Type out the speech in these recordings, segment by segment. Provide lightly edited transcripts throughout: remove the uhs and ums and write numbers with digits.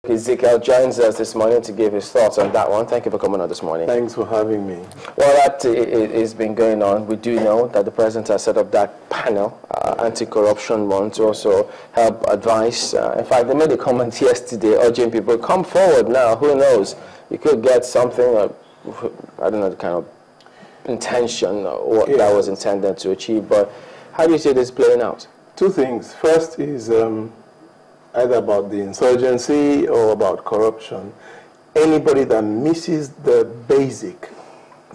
Ezekiel joins us this morning to give his thoughts on that one. Thank you for coming on this morning. Thanks for having me. Well, that has been going on. We do know that the president has set up that panel, anti-corruption one, to also help advise. In fact, they made a comment yesterday urging people, come forward now. Who knows? You could get something, I don't know the kind of intention or what that was intended to achieve. But how do you see this playing out? Two things. First is either about the insurgency or about corruption. Anybody that misses the basic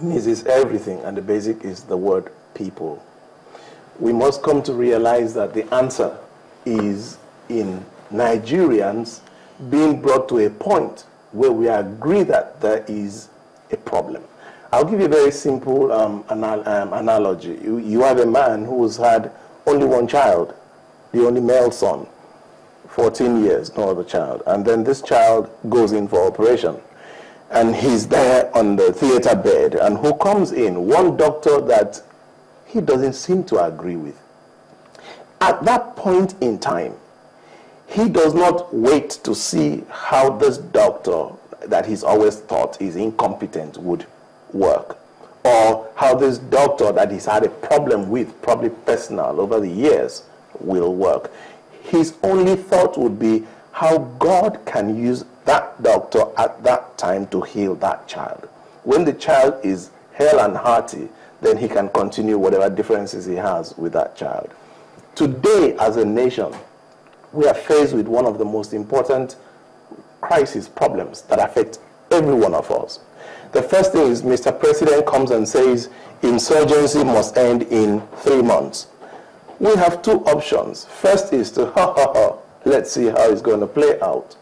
misses everything, and the basic is the word people. We must come to realize that the answer is in Nigerians being brought to a point where we agree that there is a problem. I'll give you a very simple analogy. You have a man who's had only one child, the only male son, 14 years, no other child. And then this child goes in for operation. And he's there on the theater bed. And who comes in? One doctor that he doesn't seem to agree with. At that point in time, he does not wait to see how this doctor that he's always thought is incompetent would work, or how this doctor that he's had a problem with, probably personal over the years, will work. His only thought would be how God can use that doctor at that time to heal that child. When the child is hale and hearty, then he can continue whatever differences he has with that child. Today, as a nation, we are faced with one of the most important crisis problems that affect every one of us. The first thing is Mr. President comes and says insurgency must end in 3 months. We have two options. First is to, let's see how it's going to play out.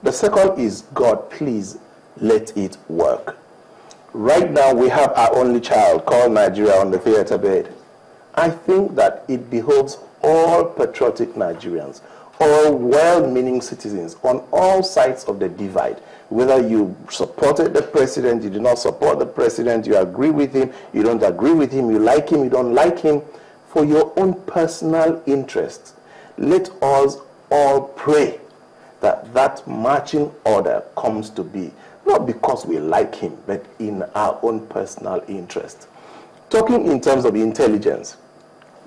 The second is, God, please let it work. Right now, we have our only child called Nigeria on the theater bed. I think that it behoves all patriotic Nigerians, all well-meaning citizens on all sides of the divide, whether you supported the president, you do not support the president, you agree with him, you don't agree with him, you like him, you don't like him, for your own personal interests, let us all pray that that marching order comes to be, not because we like him, but in our own personal interest. Talking in terms of intelligence,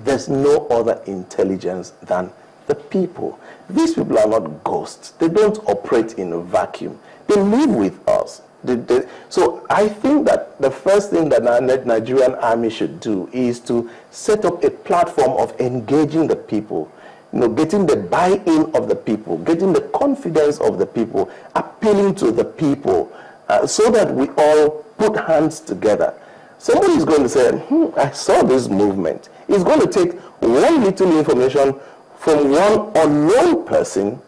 there's no other intelligence than the people. These people are not ghosts. They don't operate in a vacuum. They live with us. So I think that the first thing that the Nigerian army should do is to set up a platform of engaging the people, getting the buy-in of the people, getting the confidence of the people, appealing to the people, so that we all put hands together. Somebody is going to say, I saw this movement. It's going to take one little information from one unknown person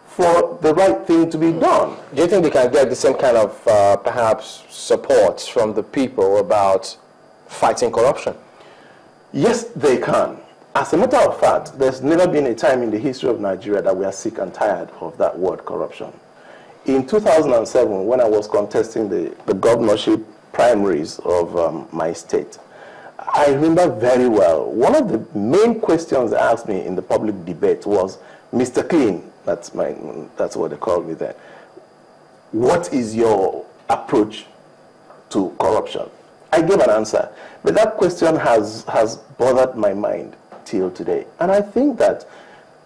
for the right thing to be done. Do you think they can get the same kind of perhaps support from the people about fighting corruption? Yes, they can. As a matter of fact, there's never been a time in the history of Nigeria that we are sick and tired of that word corruption. In 2007, when I was contesting the governorship primaries of my state, I remember very well, one of the main questions they asked me in the public debate was, Mr. Clean, that's what they called me then, what is your approach to corruption? I gave an answer, but that question has bothered my mind till today. And I think that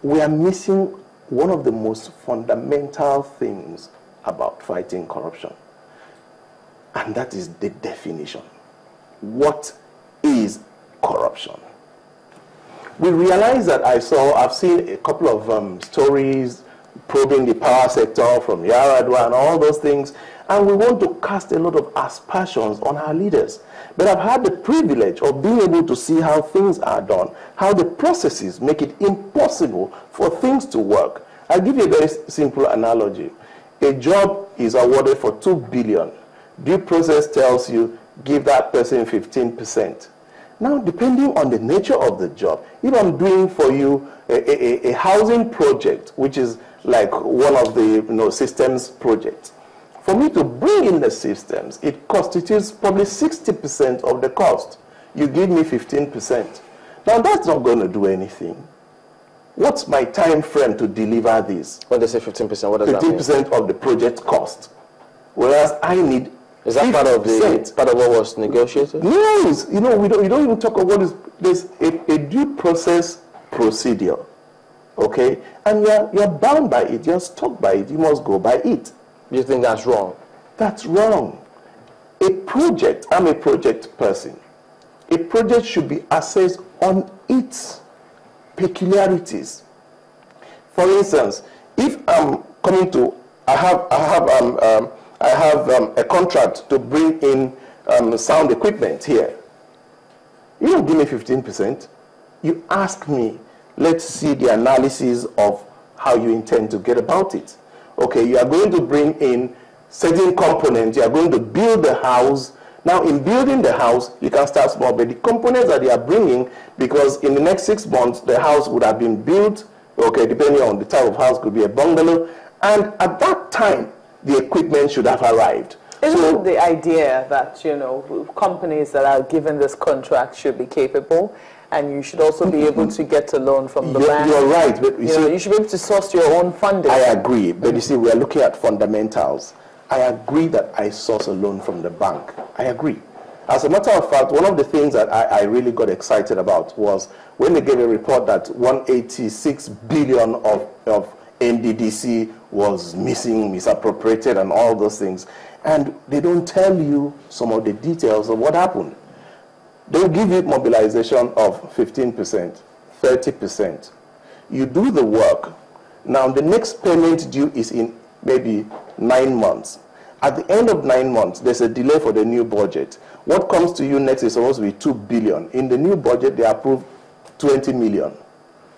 we are missing one of the most fundamental things about fighting corruption, and that is the definition. What is corruption? We realize that I've seen a couple of stories probing the power sector from Yaradua and all those things, and we want to cast a lot of aspersions on our leaders. But I've had the privilege of being able to see how things are done, how the processes make it impossible for things to work. I'll give you a very simple analogy. A job is awarded for 2 billion. Due process tells you, give that person 15%. Now, depending on the nature of the job, if I'm doing for you a housing project, which is like one of the systems projects, for me to bring in the systems, it constitutes probably 60% of the cost. You give me 15%. Now, that's not going to do anything. what's my time frame to deliver this? When they say 15%, what does that mean? 15% of the project cost. Whereas I need. Is that part of what was negotiated? No, you know, we don't even talk about what is. There's a due process procedure, okay, and you're bound by it. You're stuck by it. You must go by it. You think that's wrong? That's wrong. A project. I'm a project person. A project should be assessed on its peculiarities. For instance, if I'm coming to, I have a contract to bring in sound equipment here. You don't give me 15%. You ask me, let's see the analysis of how you intend to get about it. Okay, you are going to bring in certain components. You are going to build the house. Now, in building the house, you can start small, but the components that they are bringing, because in the next 6 months, the house would have been built, okay, depending on the type of house, could be a bungalow, and at that time, the equipment should have arrived. Isn't the idea that, you know, companies that are given this contract should be capable, and you should also be able to get a loan from the bank? You're right. But you should be able to source your own funding. I agree, but you see, we are looking at fundamentals. I agree that I source a loan from the bank. I agree. As a matter of fact, one of the things that I really got excited about was when they gave a report that 186 billion of NDDC was missing, misappropriated, and all those things. And they don't tell you some of the details of what happened. They'll give you mobilization of 15%, 30%. You do the work. Now, the next payment due is in maybe 9 months. At the end of 9 months, there's a delay for the new budget. What comes to you next is supposed to be 2 billion. In the new budget, they approve 20 million.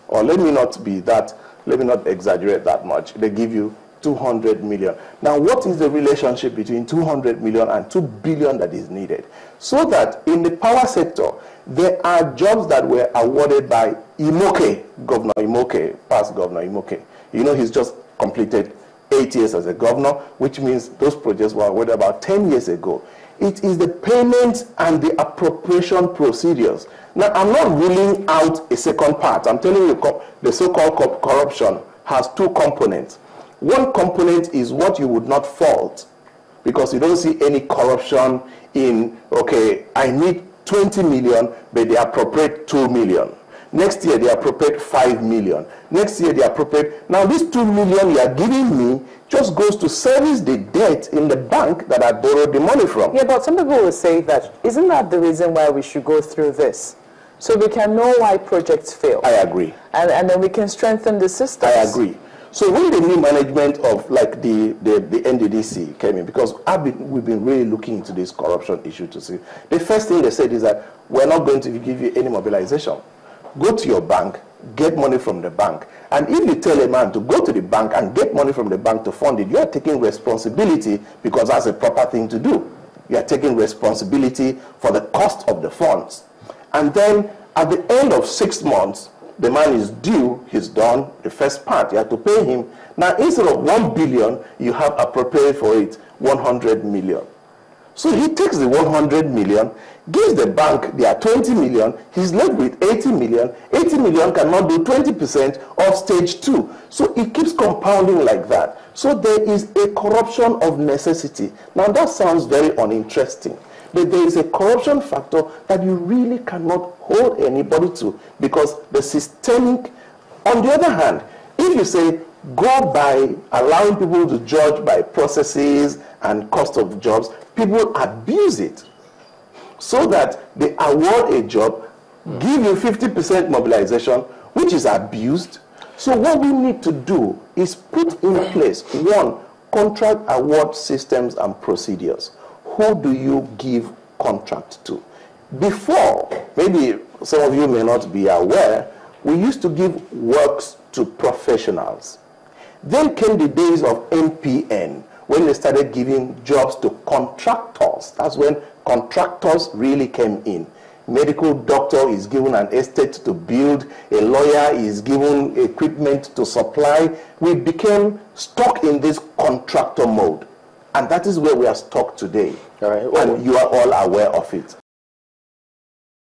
Or let me not exaggerate that much. They give you 200 million. Now, what is the relationship between 200 million and 2 billion that is needed? So that in the power sector, there are jobs that were awarded by Imoke, Governor Imoke, past Governor Imoke. You know, he's just completed 8 years as a governor, which means those projects were awarded about 10 years ago. It is the payment and the appropriation procedures. Now, I'm not ruling out a second part. I'm telling you, the so-called corruption has 2 components. One component is what you would not fault, because you don't see any corruption in, okay, I need 20 million, but they appropriate 2 million. Next year, they appropriate 5 million. Next year, they appropriate. Now, this 2 million you are giving me just goes to service the debt in the bank that I borrowed the money from. Yeah, but some people will say that, isn't that the reason why we should go through this? So we can know why projects fail. I agree. And then we can strengthen the system. I agree. So when the new management of like the NDDC came in, because we've been really looking into this corruption issue to see, the first thing they said is that we're not going to give you any mobilization. Go to your bank, get money from the bank. And if you tell a man to go to the bank and get money from the bank to fund it, you are taking responsibility, because that's a proper thing to do. You are taking responsibility for the cost of the funds. And then at the end of 6 months, the man is due, he's done the first part, you have to pay him. Now, instead of 1 billion, you have appropriated for it 100 million. So he takes the 100 million, gives the bank their 20 million, he's left with 80 million. 80 million cannot do 20% of stage 2. So it keeps compounding like that. So there is a corruption of necessity. Now, that sounds very uninteresting. But there is a corruption factor that you really cannot hold anybody to, because the systemic. On the other hand, if you say go by allowing people to judge by processes and cost of jobs, people abuse it. So that they award a job, give you 50% mobilization, which is abused. So what we need to do is put in place, 1, contract award systems and procedures. Who do you give contract to? Before, maybe some of you may not be aware, we used to give works to professionals. Then came the days of MPN, when they started giving jobs to contractors. That's when contractors really came in. Medical doctor is given an estate to build, a lawyer is given equipment to supply. We became stuck in this contractor mode. And that is where we are stuck today. All right. And you are all aware of it.